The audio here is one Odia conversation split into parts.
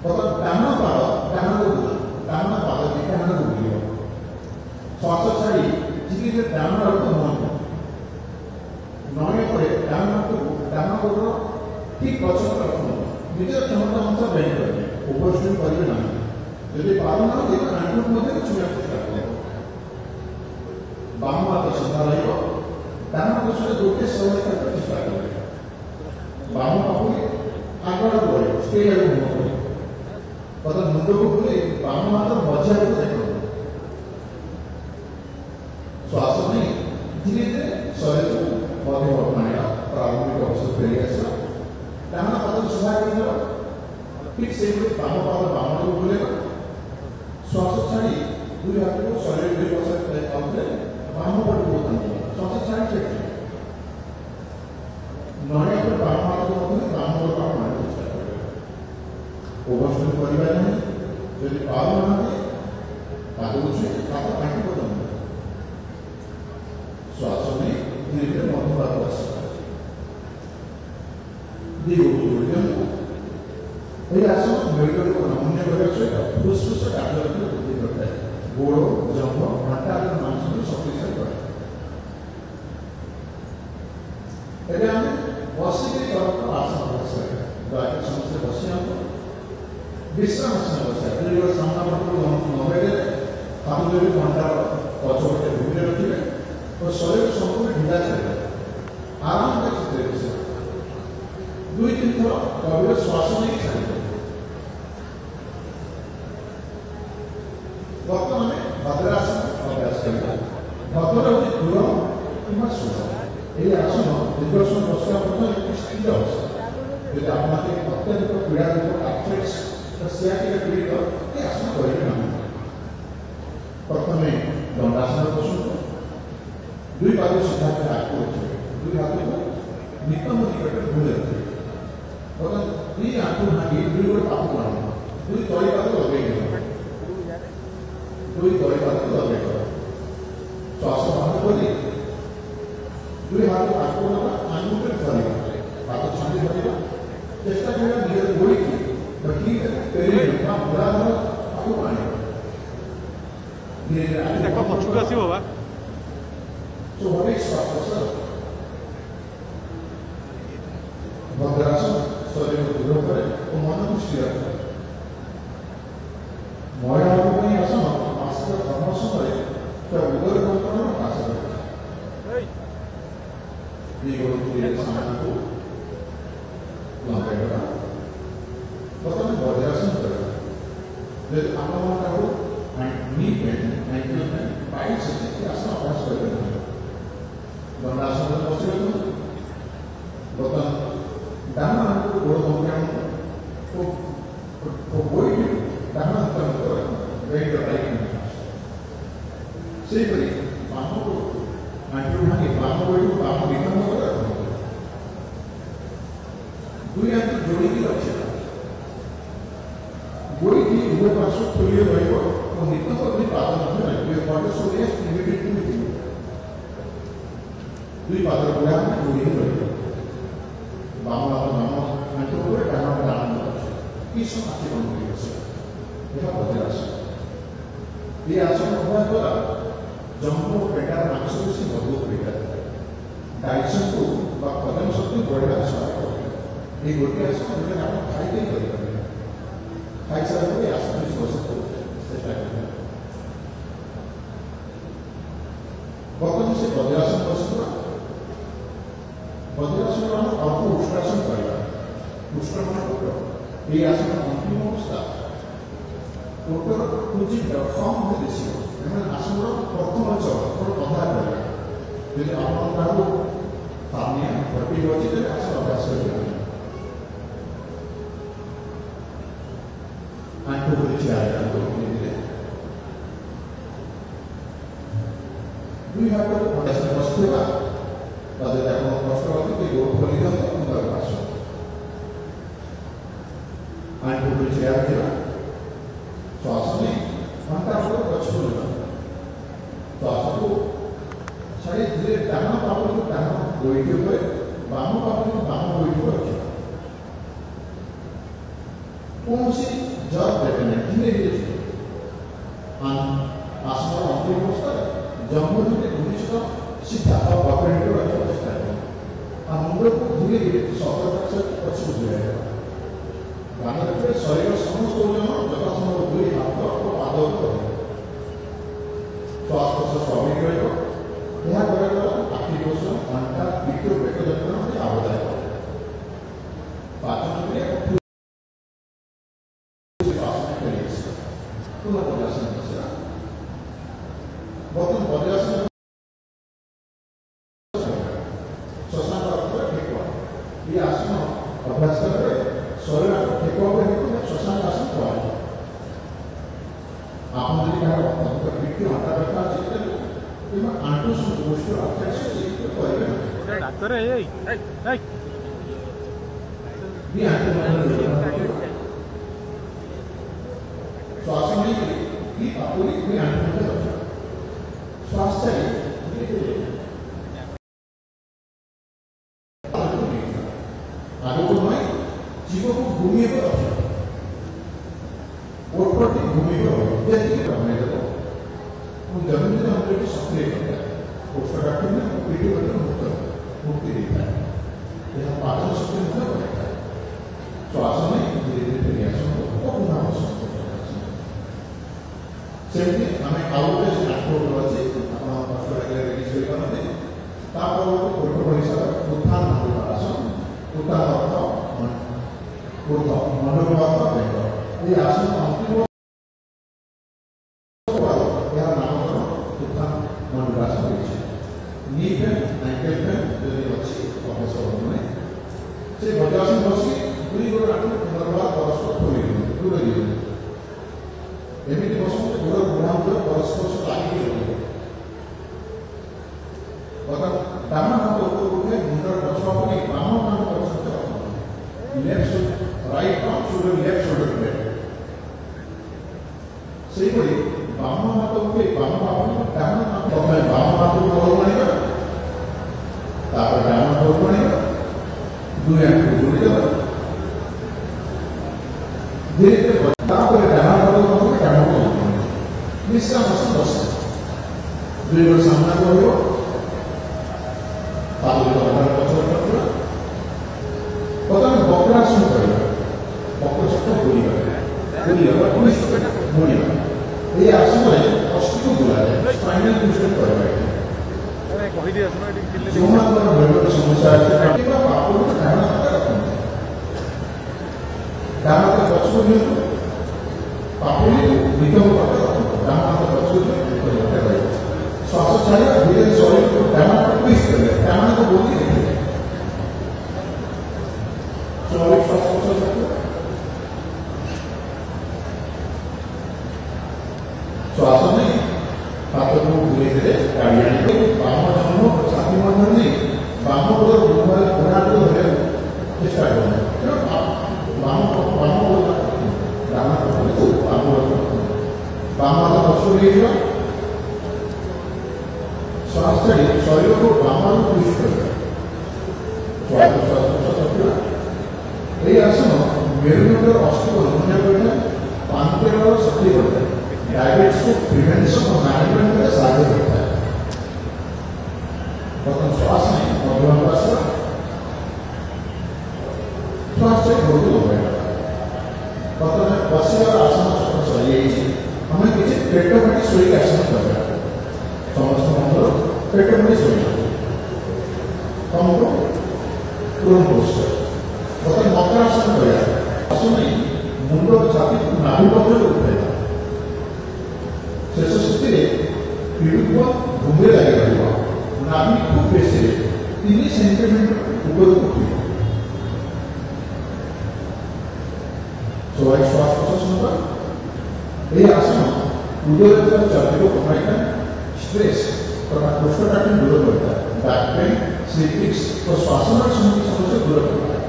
ବର୍ତ୍ତମାନ ଡାହାଣ ପାଦ ଡାହାଣକୁ ବୁଲା, ଡାହାଣ ପାଦ ଡାହାଣକୁ ବୁଲିବ। ଶ୍ୱାସ ଛାଡ଼ି ଧୀରେ ଧୀରେ ଡାହାଣ ଆଡ଼କୁ ନଇଁବ। ନଇଁବା ପରେ ଡାହାଣ ଗୋଡ଼ ଠିକ୍ ପଛକୁ ରଖନ୍ତୁ। ନିଜର କ୍ଷମତା ଅନୁସାରେ ବେଣ୍ଡ କରିବେ, ଓଭରଷ୍ଟିଂ କରିବେ ନାହିଁ। ଯଦି ପାରୁନାହାନ୍ତି ଆଣ୍ଠୁ ମଧ୍ୟ ଛୁଇଁବାକୁ ଚେଷ୍ଟା କରିବ। ବାମ ହାତ ସିଧା ରହିବ, ଡାହାଣ ପଛରେ ଗୋଟେ ସହଜ ଚେଷ୍ଟା କରିବେ। ବାମ ପାଖରେ ଆଗକୁ ରହିବ, ଷ୍ଟ୍ରେଟ୍ ଆଡ଼କୁ ମୁହଁ କରିବ। ବର୍ତ୍ତମାନ ମୁଣ୍ଡକୁ ବୁଲେଇ ବାମ ହାତ ମଝି ଆଡ଼କୁ ଦେଖନ୍ତୁ। ଶ୍ୱାସ ନେଇ ଧୀରେ ଧୀରେ ଶରୀରକୁ ମଧ୍ୟ ଅପଣାଇବା। ପ୍ରାରମ୍ଭିକ ଅବସ୍ଥା ଫେରି ଆସିବ। ଡାହାଣ ପାଦକୁ ସିଧା କରିଦେବା। ଠିକ୍ ସେହିଭଳି ବାମ ପାଦ ବାମ ଆଡ଼କୁ ବୁଲେଇବା। ଶ୍ୱାସ ଛାଡ଼ି ଦୁଇ ହାତକୁ ଶରୀର ଦୁଇ ପାଖରେ ପାଉଥିଲେ ବାମ ପଟକୁ ଓହ୍ଲାଇବା। ଶ୍ୱାସ ଛାଡ଼ି ଛାଡ଼ି ନଇଁବା ପରେ ବାମ ହାତକୁ ମଧ୍ୟ ବାମ ପଟକୁ ଅପଣାଇବା ଚେଷ୍ଟା କରିବେ। ଓଭରଷ୍ଟିଂ କରିବା ନାହିଁ। ଯଦି ପାରୁନାହାନ୍ତି ପାଦକୁ ଛୁଇଁ ହାତ କାଟି ପକାନ୍ତୁ। ଶ୍ୱାସ ନେଇ ଧୀରେ ଧୀରେ ମଧ୍ୟ ପାଦକୁ ଆସିବ। ଦିଗକୁ ଯୋଡ଼ି ଦିଅନ୍ତୁ। ଏହି ଆସନ ମେରୁଦଣ୍ଡକୁ ନମନୀୟ କରିବା ସହିତ ଫୁସ୍ଫୁସ୍ କାର୍ଯ୍ୟକୁ ବୃଦ୍ଧି କରିଥାଏ। ଗୋଡ଼, ଜଙ୍ଘ, ଅଣ୍ଟା ଆଦି ମାଂସକୁ ଶକ୍ତିଶାଳୀ କରେ। ଏବେ ଆମେ ବସିକି ଆସନ ଅଭ୍ୟାସ କରିବା। ଦୟାକରି ସମସ୍ତେ ବସି ଯାଆନ୍ତୁ। ବିଶ୍ରାମ ଆସନ ବସିବା। ଦୀର୍ଘ ସାମ୍ନା ପଟକୁ ନବେଇଦେଲେ ହାତ ଯୋଡ଼ି ଘଣ୍ଟାର ପଛପଟେ ଭୂମିରେ ରଖିବେ ଓ ଶରୀର ସମ୍ପୂର୍ଣ୍ଣ ଢିଲା ଛାଡ଼ିବେ। ଆରାମରେ ଚିତ୍ରରେ ବସିବା। ଦୁଇ ତିନି ଥର ଗଭୀର ଶ୍ୱାସ ନେଇ ଛାଡ଼ିବେ। ବର୍ତ୍ତମାନ ଭଦ୍ରାସନ ଅଭ୍ୟାସ କରିବା। ଭଦ୍ର ହେଉଛି ଦୂର କିମ୍ବା ସୁର। ଏହି ଆସନ ଦୀର୍ଘ ସମୟ ବସିବା ମଧ୍ୟ ଏକ ସ୍ଥିର ଅବସ୍ଥା। ଯଦି ଆପଣ ଅତ୍ୟଧିକ ପୀଡ଼ାଜନିତ ଆର୍ଥ୍ରାଇଟିସ୍ ବା ସିଆଟିକା ପୀଡ଼ିତ ଏହି ଆସନ କରିବେ ନାହିଁ। ପ୍ରଥମେ ଦଣ୍ଡାସନରେ ବସନ୍ତୁ। ଦୁଇ ପାଦ ସିଧା ଆଗକୁ ରଖିବେ। ଦୁଇ ହାତକୁ ନିତମ୍ବ ନିକଟରେ ଘୁରେ ରଖିବେ। ବର୍ତ୍ତମାନ ଦୁଇ ଆଣ୍ଠୁ ଭାଙ୍ଗି ଦୁଇ ଗୋଡ଼ ପାଖକୁ ଆଣିବ। ଦୁଇ ତଳି ପାଦକୁ ଲଗେଇ ଦେବ। ଦୁଇ ତଳି ପାଦକୁ ଲଗେଇ ଦେବ। ଶ୍ୱାସ ବାହାର କରି ଦୁଇ ହାତ ଆଗକୁ ନେବା, ଆଙ୍ଗୁଠିରେ ଧରିବା, ହାତ ଛାଣ୍ଡି ଧରିବା। ଚେଷ୍ଟା କରିବା ନିଜର ଗୋଡ଼ିକି ପେରି ବା ମୁଳାଧାର ଆଗକୁ ଆଣିବା। ଧୀରେ ଧୀରେ ପଛକୁ ଆସିବ ବା। ସ୍ୱାଭାବିକ ଶ୍ୱାସ ଭଦ୍ରାସନ ଶରୀରକୁ ଦୃଢ଼ କରେ ଓ ମନକୁ ସ୍ଥିର କରେ। ମହିଳାଙ୍କ ପାଇଁ ଆସନ ମାସିକ ଧର୍ମ ସମୟରେ ଉଦର କମ୍ପନର ହ୍ରାସ କରିଥାଏ। ଦୁଇ ଗୋଡ଼କୁ ଧୀରେ ସାମନାକୁ ଲମ୍ବାଇବା। ବର୍ତ୍ତମାନ ବଜ୍ରାସନ କରିବା। ଯଦି ଆପଣମାନଙ୍କର ନି ପେନ୍, ଆଙ୍କେଲ ପେନ୍, ବାଇସ୍ ଅଛି ଏ ଆସନ ଅଭ୍ୟାସ କରିପାରିବେ। ଦଣ୍ଡାସନରେ ବସି ରଖନ୍ତୁ। ବର୍ତ୍ତମାନ ଡାହାଣ ହାତକୁ ଗୋଡ଼ ବଙ୍କା ଆଣନ୍ତୁ ଓ ଗୋଇଠି ଡାହାଣ ହାତ ରଖନ୍ତୁ। ସେହିପରି ବାମ ଆଣ୍ଠୁ ଭାଙ୍ଗି ବାମ ଗୋଇଠୁ ବାମ ନିତମ୍ବ କରି ରଖନ୍ତୁ। ଦୁଇ ହାତ ଯୋଡ଼ିକି ରଖିବା। ଗୋଇଠି ଉଭୟ ପାର୍ଶ୍ୱ ଖୋଲି ରହିବ ଓ ନିତମ୍ବ ଦୁଇ ପାଦ ମଧ୍ୟ ରହିବ। ଦୁଇ ପାଦର ଗୋଡ଼ ହାତ ଯୋଡ଼ିକି ରହିବ। ବାମ ହାତ ବାମ ଆଣ୍ଠୁ ଉପରେ ଡାହାଣ ହାତ ଡାହାଣ ରଖିବ। କିଛି ସମୟ ଆଖି ବନ୍ଦ କରି ବସିବା। ଏହା ବଜ୍ରାସନ। ଏହି ଆସନ ଅଭ୍ୟାସ ଦ୍ୱାରା ଜଙ୍ଘ ଓ ପେଟର ମାଂସପେଶୀ ମଜବୁତ ହୋଇଥାଏ। ଡାଇଜେସନକୁ ବା ହଜମ ଶକ୍ତି ବଢ଼ିବାରେ ସହାୟକ ହୋଇଥାଏ। ଏହି ଗୋଟିଏ ଆସନ ଯଦି ଆପଣ ଖାଇଦେଇ କରିପାରିବେ। ଖାଇସାରିଲା ପରେ ଆସନ ବସିବାକୁ ଚେଷ୍ଟା କରିବେ। ବର୍ତ୍ତମାନ ସେ ବଜ୍ରାସନ ବସିଥିବା। ବଜ୍ରାସନ ଆମେ ଅଳ୍ପ ଉଷ୍ଟ୍ରାସନ କରିବା। ଉଷ୍ଟ୍ରମଣ କୋଟ। ଏହି ଆସନ ଅନ୍ତିମ ଅବସ୍ଥା କୋଟର କୁଚିତ ଫର୍ମ ଦିଶିବ। ଏମାନେ ଆସନର ପ୍ରଥମ ଅଞ୍ଚଳ ଅଧା କରିବା। ଯଦି ଆପଣ କାହାକୁ ହାର୍ନିଆ ଭର୍ତ୍ତି ଅଛି ତେବେ ଆସନ ଅଭ୍ୟାସ କରିପାରିବେ। ଆଣ୍ଠୁ କରି ଠିଆ ହେଇଯାନ୍ତୁ। ଧୀରେ ଦୁଇ ହାତକୁ ଅଭ୍ୟାସ ବସିଥିବା। ବା ଯଦି ଆପଣ କଷ୍ଟ କରନ୍ତି ଗୋଡ଼ ଖୋଲି ଦିଅନ୍ତୁ ମୁଣ୍ଡକୁ ଆସନ୍ତୁ। ଆଣ୍ଠୁ କରି ଠିଆ ହେଇଥିବା। ଶ୍ୱାସ ନେଇ ଘଣ୍ଟା ଉପରେ ପଛକୁ ଯିବା। ଶ୍ୱାସକୁ ଛାଡ଼ି ଧୀରେ ଡାହାଣ ପାଦକୁ ଡାହାଣ ଗୋଇଠି ଉପରେ, ବାମ ପାଦକୁ ବାମ ଗୋଇଠି ଉପରେ ରଖିବା। କୌଣସି धीरे धीरे सतर्कता से पछू जाए गाने शरीर समस्त ओजन यथा संभव दुई हाथ और पाद श्वास प्रश्वास स्वाभाविक रहा आखि दोष अंटा पिठ पेट जंत्रणा आबदायक 5 मिनट पुनः पद्यासन बर्तन पद्यासन श्वसान ये आसन अभ्यास करें शरीर टेकअप श्वसान आसन करें आप पिठ अंटा रखा आंटू गोष्ठी डाक्टर श्वास नहीं श्वास चाहिए आगे जीव को भूमि पर भूमि पर जमीन में हम सक्रिय करता है पीढ़ी मुक्ति देता है यह पाचन शक्ति बढ़ता है श्वास में धीरे धीरे प्रयासों को पुनः सेमती आम आउ गोटे नाटक अच्छे उत्थान आसन उत्थान अर्थ ऊर्ध मंडल अर्थ बेंग ये आसन अंतिम यार नामकरण उत्थान मंडलासन नी पेन एंकल पेन यदि अच्छी अभ्यास में से वज्रासन बसी दुई गोड़ आंखु पुनर्बार परस्पर खोली दूर एमती बसते गोड़ बुढ़ा परस्पर सहित लगे डान हाथ ऊपर उठे मुंडर पछुआ पड़ी बाम कान left right arm shoulder left shoulder blade से बाम हाथ उठे बाम डान हाथ प्रथम बाम हाथ को तल बनेगा डान हाथ बनेगा दुई आंखु जोड़ी देगा धीरे धीरे डान हाथ डान विश्राम आसन बस दुई गोड़ सामना कर प्रथम वक्रासन कर वक्रचक्र घूरिया ये आसन में अस्थि को बुला स्पाइनल ट्विस्टिंग समस्या डान हाथ पछू दिखाँ पापुली निगम डान हाथ पछू श्वास छाड़िए धीरे शरीर को डान ट्विस्ट करें डान को बोली स्वाभाविक श्वास प्रश्वास श्वास में हाथ को धीरे धीरे बाम जन्म छाती मध्य बाम पद घोड़ा को चेष्टा करें बाम डान बाम हाथ पछू श्वास छाड़ी शरीर को बाम ट्विस्ट करें ये आसन मेरुदंड अस्थि को नमूना करता है पांचवें सक्रिय करता है डायबिटीज को प्रिवेंशन और मैनेजमेंट में सहायता करता है प्रथम श्वास में मध्यमासन श्वास से बहुत लंबेगा प्रथम बसिवार आसन सही हमें किसी पेट माटी शोक आसन करवा समस्त मंत्र पेट माटी शोक तुमको पूर्ण पोस्टर प्रथम मकरासन आसन मुंड छाती नाभि पत्र उठे शेष स्थिति पीड़ित भूमि लगे नाभि खूब बेसी 3 सेंटीमीटर ऊपर उठे स्वाभाविक श्वास प्रश्वास ये आसन उदर चर्बी को कमाई स्ट्रेस तथा कोष्ठकाठिन्य दूर करता है बैक पेन स्लीपिंग्स और श्वासन समस्या दूर करता है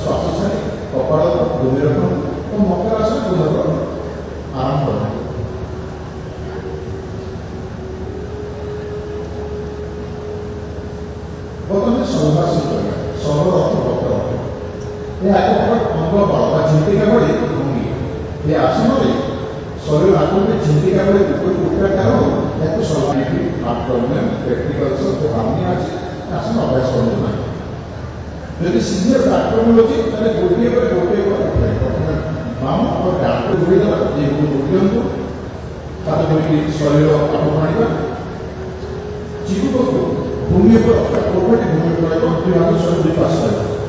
श्वास छाड़ी कपाल भूमि रखना और मकरासन पुनर् आराम करना प्रथम सौभासन करना सौर अर्थ वक्र यह एक अंग बल झिंटिका बड़ी भंगी ये आसन में शरीर आकृति झिंटिका बड़ी ऊपर उठा कारण या सर्वाइव आब्डोमेन पेट्रिकल्स हार्निया आसन अभ्यास करते ना यदि सीनियर आक्रमण अच्छी गोटे गोटे प्रथम बाम और डाक घूरी देगा ये दिंतु शरीर आगे जीव को भूमि पर भूमि पर दुई भाग शरीर दुई पास